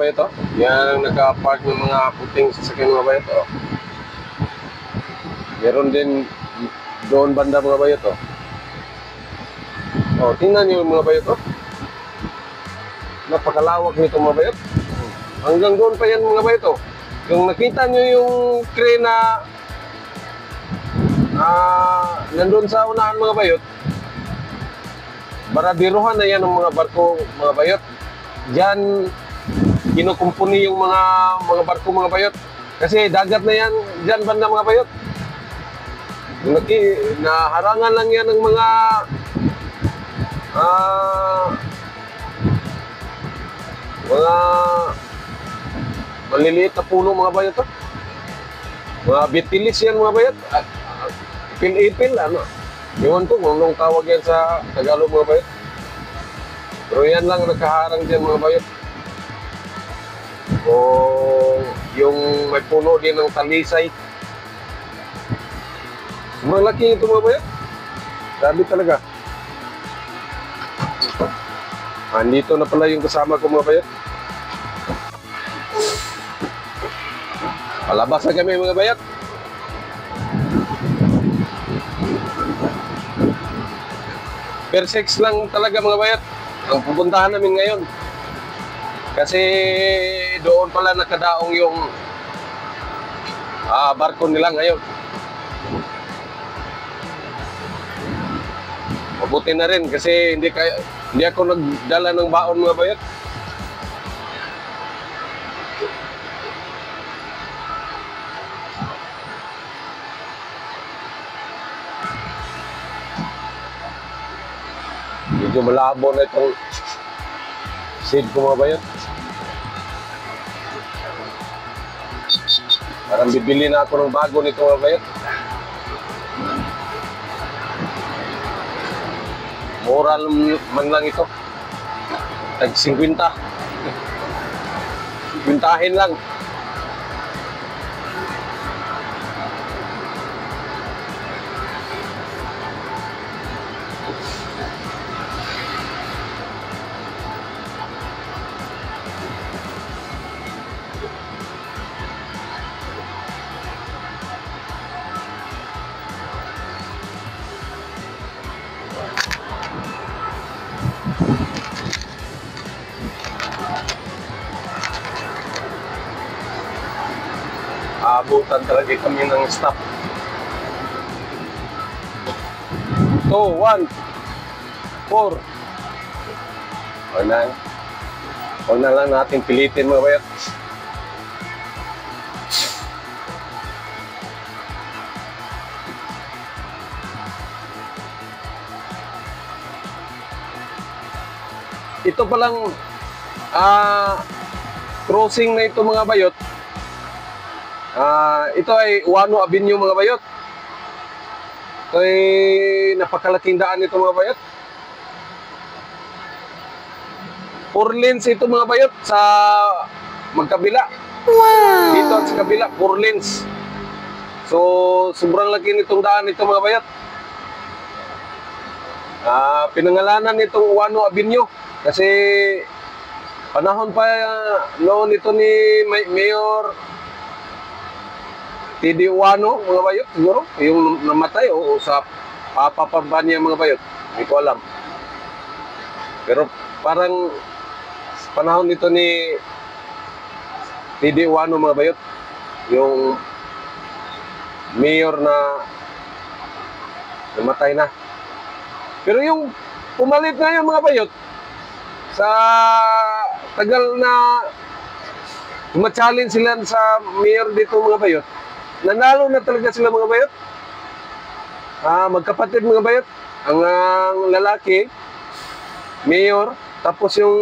bayot, oh. Yan naka-park ng mga puting sasakyan mga bayot, oh. Meron din doon banda mga bayot, oh. Oh, tingnan niyo mga bayot, oh. Napakalawak nito mga bayot. Hanggang doon pa yan mga bayot, oh. Yung nakita niyo yung crane na nandun sa unahan mga bayot, baradiruhan na yan ng mga barko mga bayot. Diyan kinukumpuni yung mga barko mga bayot. Kasi dagat na yan, diyan banda mga bayot. Naharangan lang yan ng mga maliliit na puno mga bayot, oh. Mga bitilis yan mga bayot. Ipil-ipil, ano. Iwan ko kung anong tawag yan sa Tagalog mga bayot. Pero yan lang nakaharang dyan mga bayot. O yung may puno din ng talisay. Malaki ito mga bayot. Grabe talaga. Andito na pala yung kasama ko mga bayot. Palabas na kami mga bayot. Persex lang talaga mga bayot ang pupuntahan namin ngayon. Kasi doon pala nakadaong yung barko nila ngayon. Mabuti na rin kasi hindi ako nagdala ng baon mga bayot. Medyo malabo na itong seed ko mga bayot. Parang bibili na ako ng bago nito mga bayot. Mura man lang ito. Tag 50. 50 lang. Abutan talaga kami ng stop. 2, 1, 4. Huwag na lang natin pilitin mga bayot. Ito palang crossing na ito mga bayot. Ito ay Uano Avenue mga bayot. Ito ay napakalaking daan ito mga bayot. 4 lanes ito mga bayot sa magkabila. Wow! Dito at sa kabila, 4 lanes. So, sobrang laki nitong daan ito mga bayot. Pinangalanan nitong Uano Avenue kasi panahon pa noon ito ni Mayor T.D. Uano mga bayot, siguro yung namatay o sa papapamba niya mga bayot, hindi ko alam. Pero parang panahon nito ni T.D. Uano mga bayot, yung mayor na namatay na. Pero yung pumalit na yung mga bayot sa tagal na ma-challenge sila sa mayor dito mga bayot, nanalo na talaga sila mga bayot. Magkapatid mga bayot. Ang lalaki, mayor, tapos yung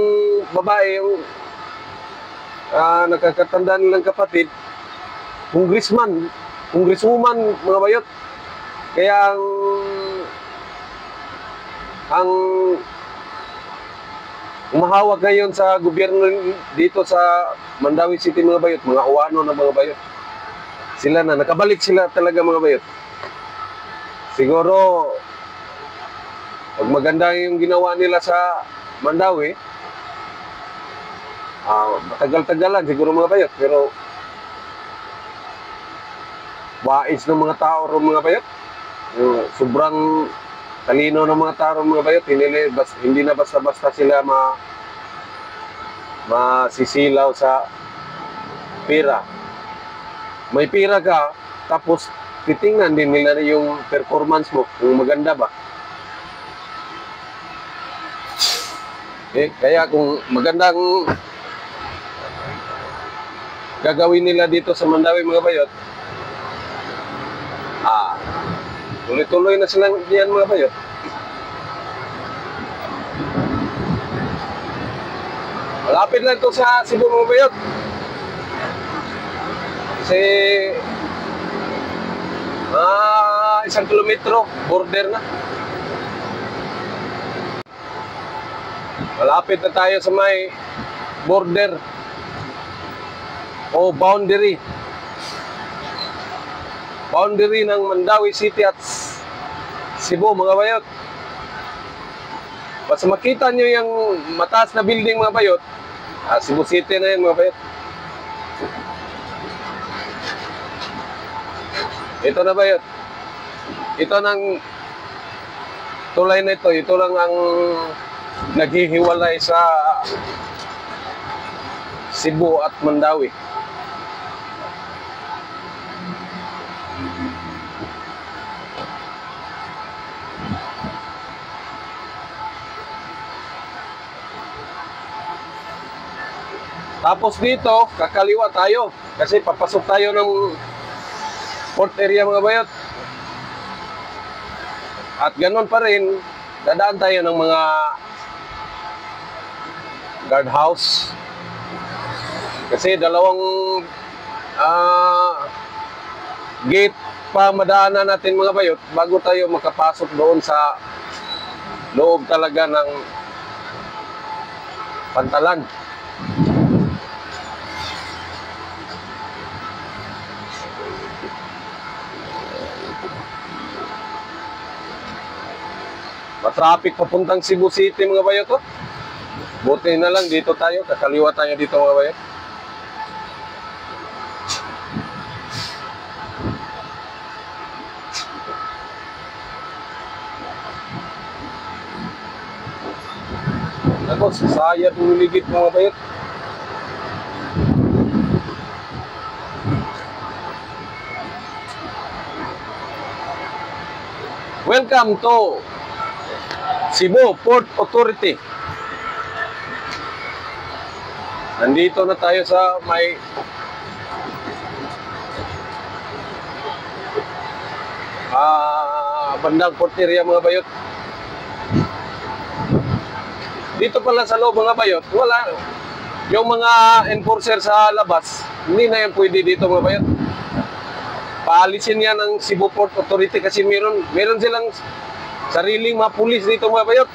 babae, yung nakakatanda nilang kapatid, congresswoman mga bayot. Kaya ang umahawak ngayon sa gobyerno dito sa Mandawi City mga bayot, mga Uano na mga bayot. Sila na, nakabalik sila talaga mga bayot. Siguro, pag maganda yung ginawa nila sa Mandawi, matagal-tagalan siguro mga bayot, pero wais ng mga tao ro mga bayot. Yung sobrang talino ng mga tao mga bayot, hindi na basta-basta sila masisilaw sa pera. May pera ka, tapos titingnan din nila yung performance mo, kung maganda ba. Kaya kung magandang gagawin nila dito sa Mandawi mga bayot, tuloy-tuloy na sila diyan mga bayot. Malapit lang ito sa Cebu mga bayot. Kasi 1 kilometro, border na. Malapit na tayo sa may border o boundary ng Mandawi City at Cebu mga bayot. Basta makita nyo yung mataas na building mga bayot, Cebu City na yan mga bayot. Ito na bayot. Ito ng tulay na ito lang ang naghihiwalay sa Cebu at Mandawi. Tapos dito, kakaliwa tayo kasi papasok tayo ng port area mga bayot. At ganun pa rin, dadaan tayo ng mga guardhouse. Kasi dalawang gate pa madaanan natin mga bayot bago tayo makapasok doon sa loob talaga ng Pantalan. Matraffic papuntang Cebu City mga bayot to. Buti na lang dito tayo, kakaliwa tayo dito mga bayot. Ako, sasayad uligit mga bayot. Welcome to Cebu Port Authority. Nandito na tayo sa may bandang port area mga bayot. Dito pala sa loob mga bayot, wala. Yung mga enforcer sa labas, hindi na yan pwede dito mga bayot. Paalisin yan ng Cebu Port Authority kasi meron silang sariling mga pulis dito mga bayot.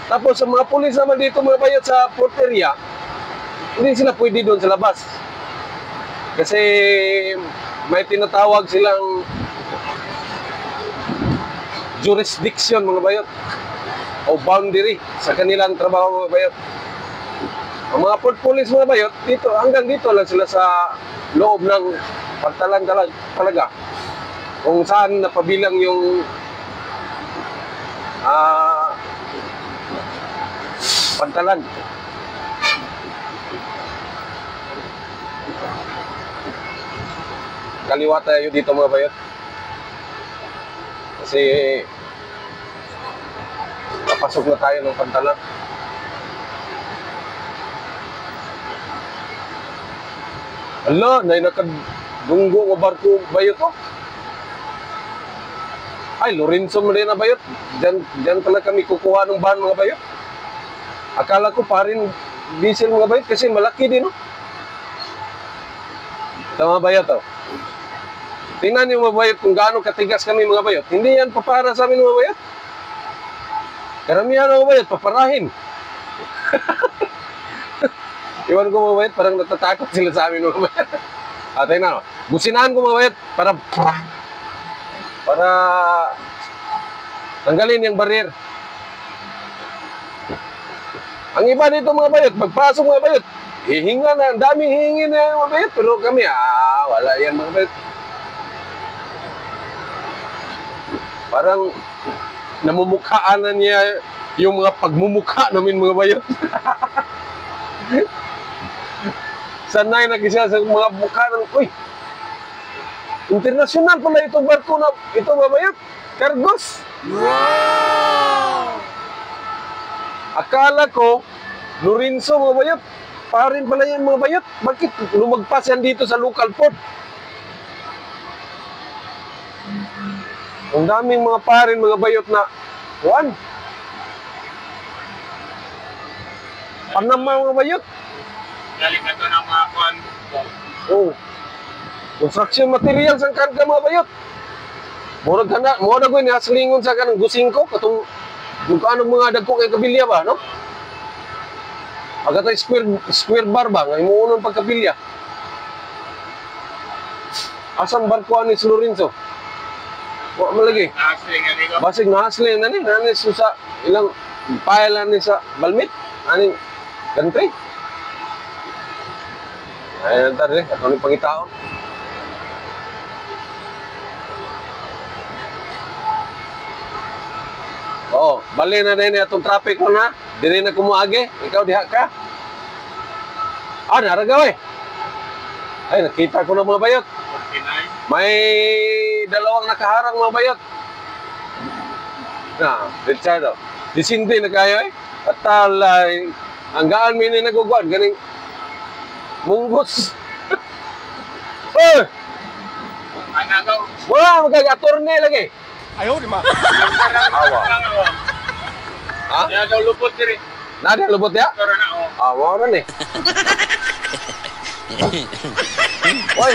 Tapos sa mga pulis naman dito mga bayot sa port area, hindi sila pwede doon sa labas. Kasi may tinatawag silang jurisdiction mga bayot o boundary sa kanilang trabaho mga bayot. Ang mga port police mga bayot, dito, hanggang dito lang sila sa loob ng Pantalan talaga. Kung saan napabilang yung Pantalan. Kaliwa tayo dito mga bayot. Kasi napasok na tayo ng Pantalan. Hala, na nakadunggo o barko bayot to. Ay, Lorenzo mo rin na bayot. Diyan pala kami kukuha ng van mga bayot. Akala ko pa rin diesel mga bayot kasi malaki din, no? Tama bayot to. Tingnan niyo mga bayot kung gaano katigas kami mga bayot. Hindi yan papara sa amin mga bayot. Karamihan mga bayot, paparahin. Iwan ko mga bayot, parang natatakot sila sa amin mga bayot. Tingnan mo. Businahan ko mga bayot para tanggalin yung barrier. Ang iba dito mga bayot, pagpasok mga bayot, hihinga na, ang daming hihingi na mga bayot. Pero kami, wala yan mga bayot. Parang namumukhaan na niya yung mga pagmumukha namin mga bayot. Sanay na kasi sa mga mukha ng, uy, internasyonal pala itong barko na ito mga bayot. Cargos. Wow! Akala ko, Lorenzo mga bayot. Parin pala yan mga bayot. Bakit lumagpas yan dito sa local port? Ang daming mga parin mga bayot na, Juan. Panama mga bayot. Galing na ito ng mga kuhan. Oh. Construction materials ang karga mga bayot. Murag ka na, murag ko haslingon sa kanang gusing ko, katong yung kaanong mga dagko kay kabilya ba, no? Agad tayo square bar ba, ngay mo unang pagkabilya. Asang barkuan ni Lorenzo? Wa malagi. Nakasling nga nito. Basig na hasling na ni, nanis sa ilang pailan ni sa balmit, aning country. Ay, nantar eh, ato ni pangitaon. Oh, bali na din itong traffic ko na. Dili na kumuagi. Ikaw diha ka. Naragaw eh. Ay, nakita ko na mga bayot. 49. May dalawang nakaharang mga bayot. Richard, disinte na kayo eh. Patalay. Ang gaan mini nagugwan. Ganing munggos. Oh! Anagaw. Wala, magkag-attorney lagi. Ayaw, di ma. Awa. Ha? Yan daw lupot diri. Nada, lubot ya? Pero na ako. Wala na eh. Oy,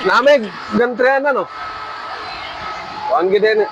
namig gantrian na no. Kuan gid din.